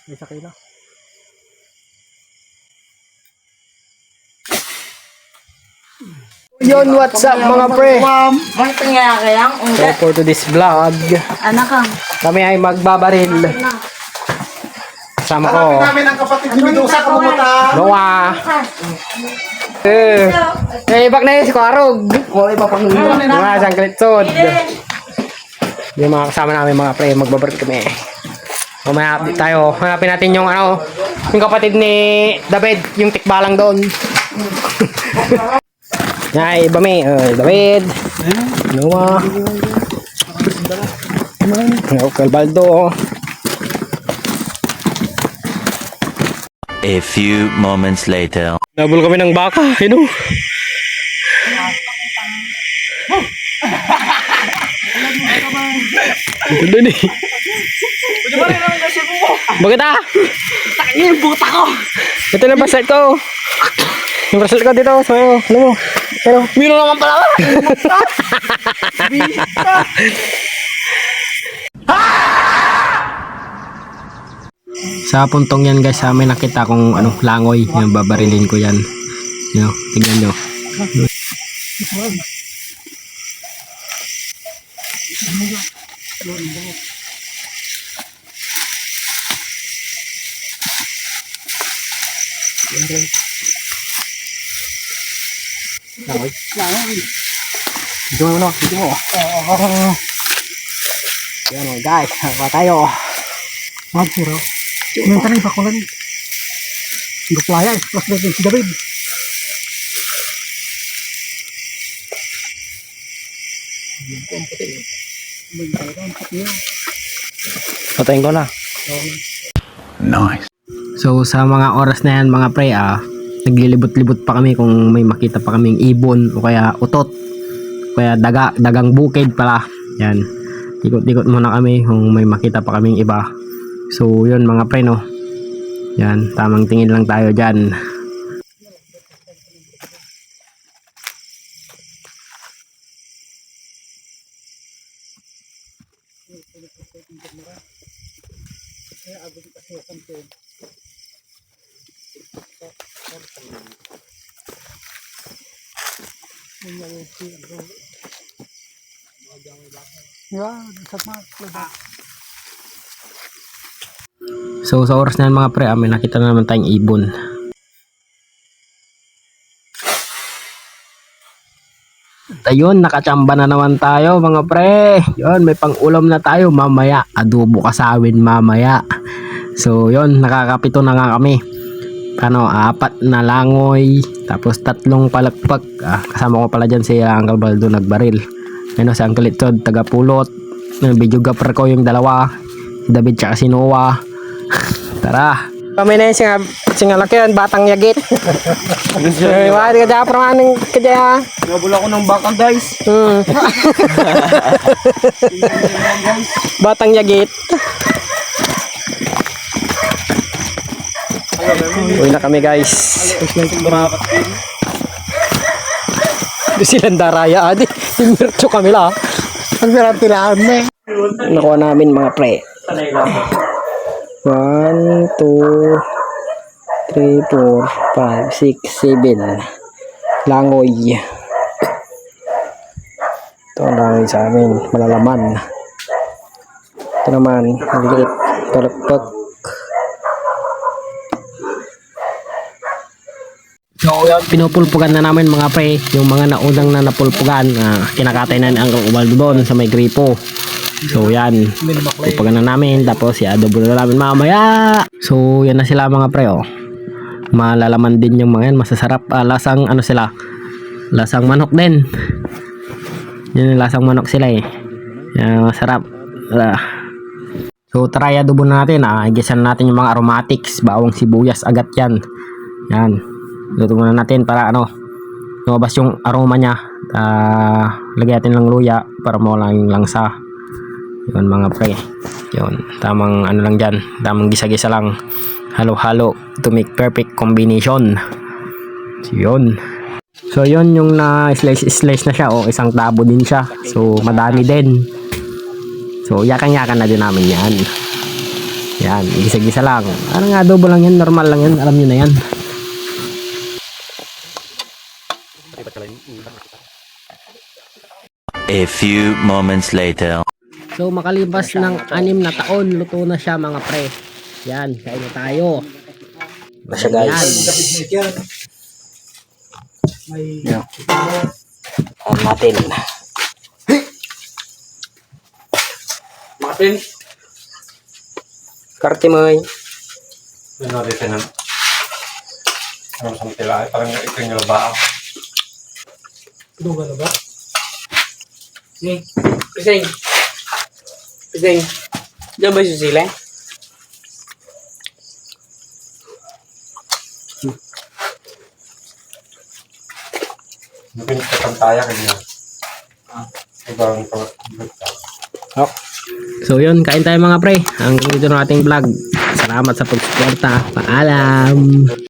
May sakay na. Yun, what's up mga pre? Ang tingnan kayang So for today's vlog, anak ka. kami ay magbabaril. Kasama ko, namin ang kapatid ni Medusa kamuta. Noah. Ibak na yun si Kwarog. Mga sangklitsod. Yung mga kasama namin mga pre, magbabaril kami. Mamaya update tayo. Hanapin natin yung ano, yung kapatid ni David, yung tikbalang doon. Yan, iba may, David. Noah. Calbaldo. A few moments later. Nabul kami ng baka, yun o. Ito dun eh. Bakit ah? Yung buta ko. Ito na bracelet ko. Yung bracelet ko dito. So, ano mo? Pero, Mino naman pala ba? sa puntong yan guys, sa amin nakita kong ano, langoy. Yan, babarilin ko yan. Yan, tingnan nyo. Langoy. Dito mo na, dito mo. Yan o guys, haka tayo. Magpuro. Minta na ibakulan. Guplaya eh. Mas natin si David. Patayin ko na. Nice. So sa mga oras na yan mga pre, naglilibot-libot pa kami kung may makita pa kaming ibon o kaya utot. O kaya dagang bukid pala. Yan. Ikot-ikot muna kami kung may makita pa kaming iba. So yun mga pre no. Yan, tamang tingin lang tayo dyan. So sa oras na yan mga pre, may nakita na naman tayong ibon. Ayun, nakachamba na naman tayo mga pre. Yun, may pang-ulam na tayo mamaya. Adobo kasawin mamaya. So yun, nakakapito na nga kami. Ano, 4 na langoy, tapos 3 palakpak. Kasama ko pala dyan si Uncle Baldo nagbaril. Ano, si Uncle Itod, taga-pulot. Videographer ko yung dalawa, si David tsaka si Noah. Tara. Kami na yung singalakyan, batang yagit. Wala ka dyan, parang ka dyan. Nabula ko ng baka guys. Batang yagit. Uwi na kami guys. Di silang daraya adi. Simircho kami la. Ang sarap tirahan na eh. Nakuha namin mga pre. 1, 2, 3, 4, 5, 6, 7 langoy. Ito ang langoy sa amin, malalaman. Ito naman maliit, talakpak. So yun, pinupulpugan na namin mga pre yung mga naunang na napulpugan. Kinakatay na ni Uncle Ubaldo doon sa may gripo. So yan, pulpugan na namin, tapos i-adobo na namin mamaya. So yan na sila mga pre oh. Malalaman din yung mga yan, masasarap. Lasang ano sila, lasang manok din. Yan, lasang manok sila eh. Yan, masarap. So try adobo natin. Igisan natin yung mga aromatics, bawang sibuyas agad yan. Yan, luto muna natin para ano, lumabas yung aroma nya. Lagyan natin ng luya para mawala yung langsa. Yun mga pre, yun, tamang ano lang dyan, tamang gisa-gisa lang, halo-halo to make perfect combination. So yun, yung na slice na siya, isang tabo din siya, so madami din. So yakan-yakan na din namin yan. Yan, gisa-gisa lang. Ano nga, adobo lang yan, normal lang yan, alam nyo na yan. A few moments later. So makalipas ng 6 na taon, luto na siya mga pre. Yan, kain na tayo. Masya guys. Yan. Natin. Martin. Karte mo ay. Ano rin na? Ano sa tila? Parang ito yung laba. Duga na ba? Pising. Pising. Diyan ba yung sila? Mungkin kita kantaya kanya. Ibang So yun, kain tayo mga pre. Hanggang dito ng ating vlog. Salamat sa pagsuporta. Paalam.